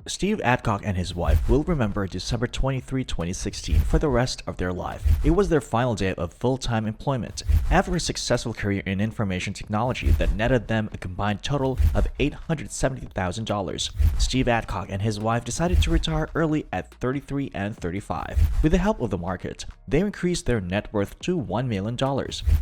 Steve Adcock and his wife will remember December 23, 2016 for the rest of their life. It was their final day of full-time employment after a successful career in information technology that netted them a combined total of $870,000. Steve Adcock and his wife decided to retire early at 33 and 35. With the help of the market, they increased their net worth to $1 million.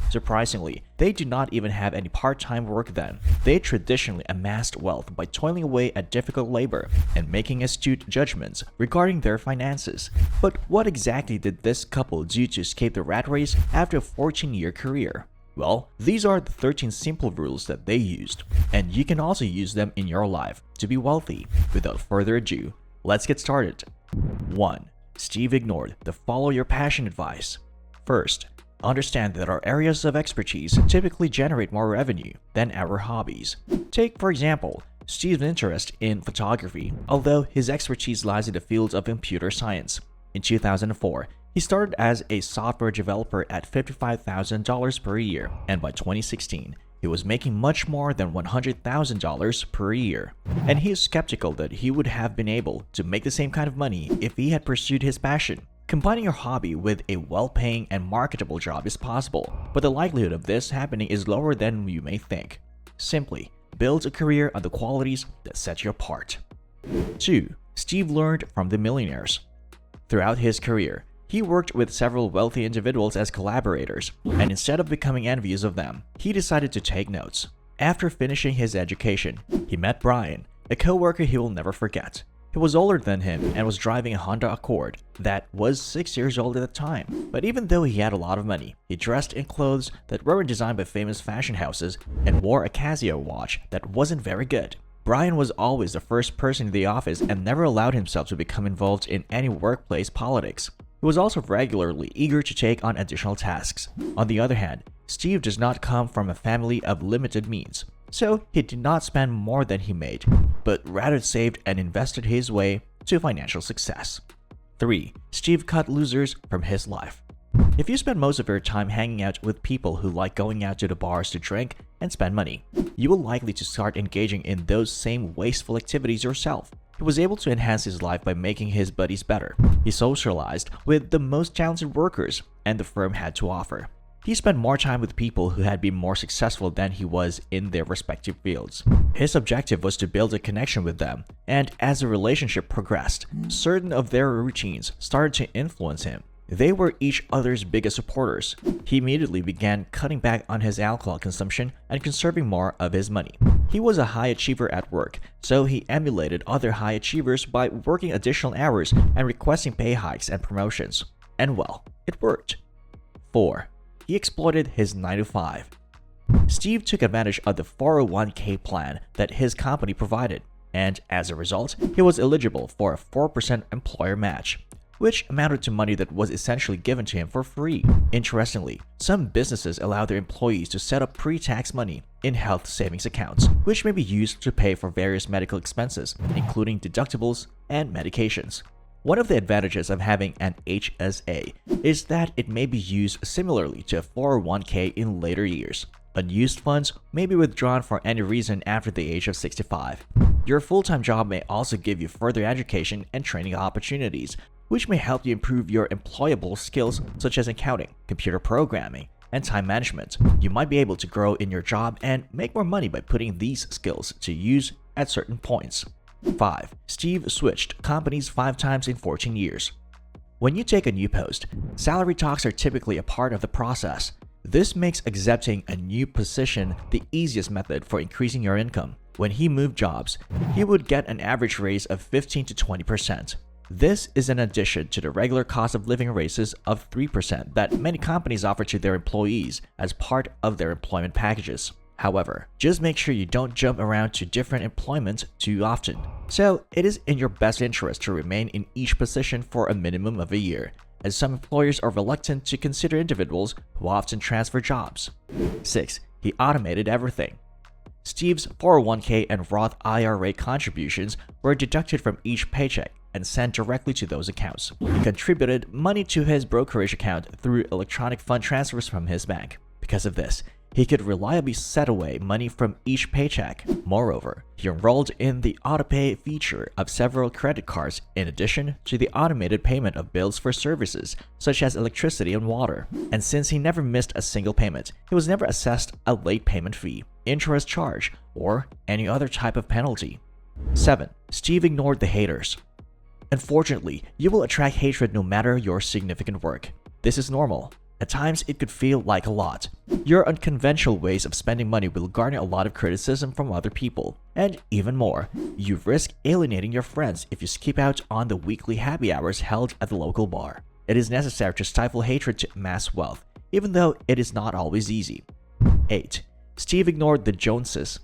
Surprisingly, they did not even have any part-time work then. They traditionally amassed wealth by toiling away at difficult labor and making astute judgments regarding their finances. But what exactly did this couple do to escape the rat race after a 14-year career? Well, these are the 13 simple rules that they used, and you can also use them in your life to be wealthy. Without further ado, let's get started. 1. Steve ignored the follow your passion advice. First, understand that our areas of expertise typically generate more revenue than our hobbies. Take, for example, Steve's interest in photography, although his expertise lies in the fields of computer science. In 2004, he started as a software developer at $55,000 per year, and by 2016, he was making much more than $100,000 per year. And he is skeptical that he would have been able to make the same kind of money if he had pursued his passion. Combining your hobby with a well-paying and marketable job is possible, but the likelihood of this happening is lower than you may think. Simply, build a career on the qualities that set you apart. 2. Steve learned from the millionaires. Throughout his career, he worked with several wealthy individuals as collaborators, and instead of becoming envious of them, he decided to take notes. After finishing his education, he met Brian, a co-worker he will never forget. He was older than him and was driving a Honda Accord that was 6 years old at the time. But even though he had a lot of money, he dressed in clothes that weren't designed by famous fashion houses and wore a Casio watch that wasn't very good. Brian was always the first person in the office and never allowed himself to become involved in any workplace politics. He was also regularly eager to take on additional tasks. On the other hand, Steve does not come from a family of limited means, so he did not spend more than he made, but rather saved and invested his way to financial success. 3. Steve cut losers from his life. If you spend most of your time hanging out with people who like going out to the bars to drink and spend money, you will likely to start engaging in those same wasteful activities yourself. He was able to enhance his life by making his buddies better. He socialized with the most talented workers, and the firm had to offer. He spent more time with people who had been more successful than he was in their respective fields. His objective was to build a connection with them, and as the relationship progressed, certain of their routines started to influence him. They were each other's biggest supporters. He immediately began cutting back on his alcohol consumption and conserving more of his money. He was a high achiever at work, so he emulated other high achievers by working additional hours and requesting pay hikes and promotions. And well, it worked. 4. He exploited his 9-to-5. Steve took advantage of the 401k plan that his company provided, and as a result, he was eligible for a 4% employer match, which amounted to money that was essentially given to him for free. Interestingly, some businesses allow their employees to set up pre-tax money in health savings accounts, which may be used to pay for various medical expenses, including deductibles and medications. One of the advantages of having an HSA is that it may be used similarly to a 401k in later years. Unused funds may be withdrawn for any reason after the age of 65. Your full-time job may also give you further education and training opportunities, which may help you improve your employable skills such as accounting, computer programming, and time management. You might be able to grow in your job and make more money by putting these skills to use at certain points. 5. Steve switched companies 5 times in 14 years. When you take a new post, salary talks are typically a part of the process. This makes accepting a new position the easiest method for increasing your income. When he moved jobs, he would get an average raise of 15 to 20%. This is in addition to the regular cost of living raises of 3% that many companies offer to their employees as part of their employment packages. However, just make sure you don't jump around to different employments too often. So, it is in your best interest to remain in each position for a minimum of a year, as some employers are reluctant to consider individuals who often transfer jobs. 6. He automated everything. Steve's 401k and Roth IRA contributions were deducted from each paycheck and sent directly to those accounts. He contributed money to his brokerage account through electronic fund transfers from his bank. Because of this, He could reliably set away money from each paycheck. Moreover, he enrolled in the autopay feature of several credit cards in addition to the automated payment of bills for services such as electricity and water. And since he never missed a single payment, he was never assessed a late payment fee, interest charge, or any other type of penalty. 7. Steve ignored the haters. Unfortunately, you will attract hatred no matter your significant work. This is normal. At times, it could feel like a lot. Your unconventional ways of spending money will garner a lot of criticism from other people. And even more, you risk alienating your friends if you skip out on the weekly happy hours held at the local bar. It is necessary to stifle hatred to amass wealth, even though it is not always easy. 8. Steve ignored the Joneses.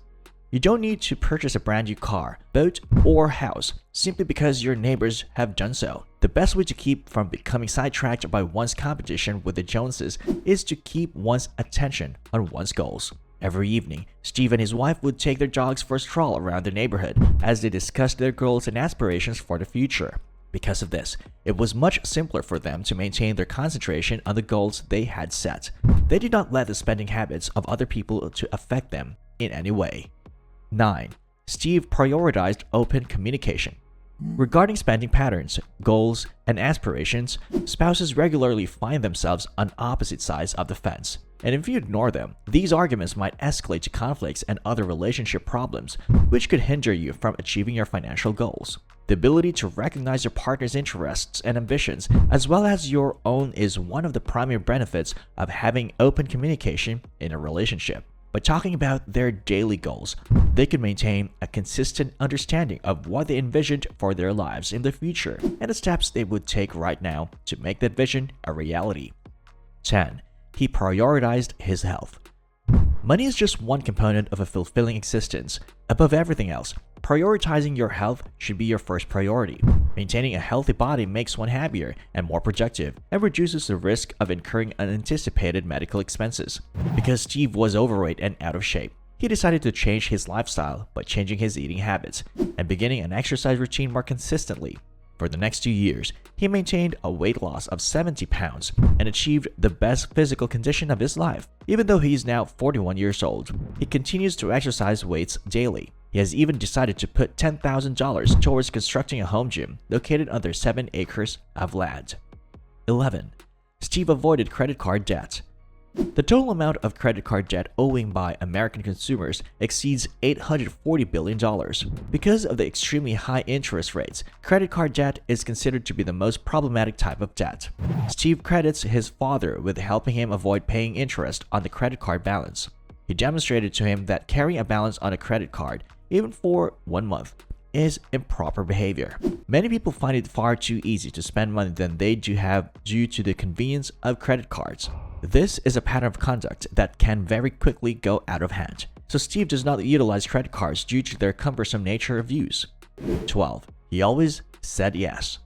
You don't need to purchase a brand new car, boat, or house simply because your neighbors have done so. The best way to keep from becoming sidetracked by one's competition with the Joneses is to keep one's attention on one's goals. Every evening, Steve and his wife would take their dogs for a stroll around the neighborhood as they discussed their goals and aspirations for the future. Because of this, it was much simpler for them to maintain their concentration on the goals they had set. They did not let the spending habits of other people to affect them in any way. 9. Steve prioritized open communication. Regarding spending patterns, goals, and aspirations, spouses regularly find themselves on opposite sides of the fence. And if you ignore them, these arguments might escalate to conflicts and other relationship problems, which could hinder you from achieving your financial goals. The ability to recognize your partner's interests and ambitions, as well as your own, is one of the primary benefits of having open communication in a relationship. By talking about their daily goals, they can maintain a consistent understanding of what they envisioned for their lives in the future and the steps they would take right now to make that vision a reality. 10. He prioritized his health. Money is just one component of a fulfilling existence. Above everything else, prioritizing your health should be your first priority. Maintaining a healthy body makes one happier and more productive and reduces the risk of incurring unanticipated medical expenses. Because Steve was overweight and out of shape, he decided to change his lifestyle by changing his eating habits and beginning an exercise routine more consistently. For the next 2 years, he maintained a weight loss of 70 pounds and achieved the best physical condition of his life. Even though he is now 41 years old, he continues to exercise weights daily. He has even decided to put $10,000 towards constructing a home gym located under 7 acres of land. 11. Steve avoided credit card debt. The total amount of credit card debt owing by American consumers exceeds $840 billion. Because of the extremely high interest rates, credit card debt is considered to be the most problematic type of debt. Steve credits his father with helping him avoid paying interest on the credit card balance. He demonstrated to him that carrying a balance on a credit card, even for 1 month, is improper behavior. Many people find it far too easy to spend money than they do have due to the convenience of credit cards. This is a pattern of conduct that can very quickly go out of hand. So Steve does not utilize credit cards due to their cumbersome nature of use. 12. He always said yes.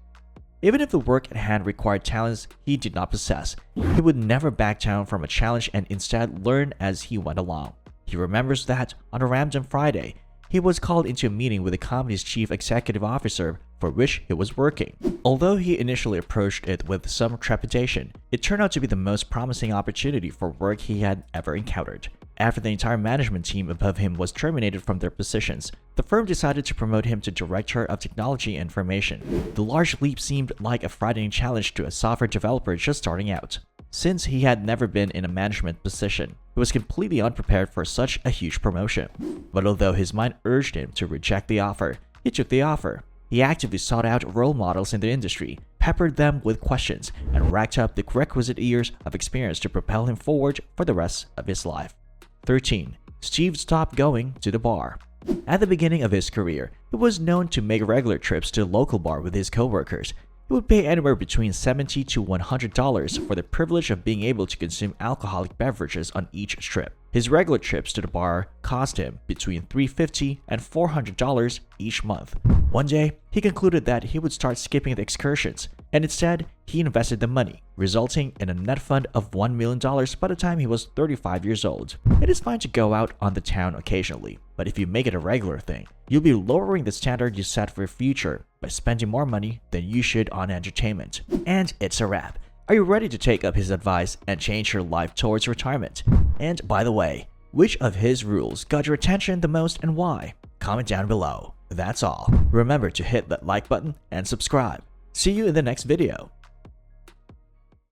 Even if the work at hand required talents he did not possess, he would never back down from a challenge and instead learn as he went along. He remembers that on a random Friday, he was called into a meeting with the company's chief executive officer for which he was working. Although he initially approached it with some trepidation, it turned out to be the most promising opportunity for work he had ever encountered. After the entire management team above him was terminated from their positions, the firm decided to promote him to Director of Technology and Information. The large leap seemed like a frightening challenge to a software developer just starting out. Since he had never been in a management position, he was completely unprepared for such a huge promotion. But although his mind urged him to reject the offer, he took the offer. He actively sought out role models in the industry, peppered them with questions, and racked up the requisite years of experience to propel him forward for the rest of his life. 13. Steve stopped going to the bar. At the beginning of his career, he was known to make regular trips to the local bar with his coworkers. He would pay anywhere between $70 to $100 for the privilege of being able to consume alcoholic beverages on each trip. His regular trips to the bar cost him between $350 and $400 each month. One day, he concluded that he would start skipping the excursions, and instead, he invested the money, resulting in a net fund of $1 million by the time he was 35 years old. It is fine to go out on the town occasionally, but if you make it a regular thing, you'll be lowering the standard you set for your future by spending more money than you should on entertainment. And it's a wrap. Are you ready to take up his advice and change your life towards retirement? And by the way, which of his rules got your attention the most and why? Comment down below. That's all. Remember to hit that like button and subscribe. See you in the next video.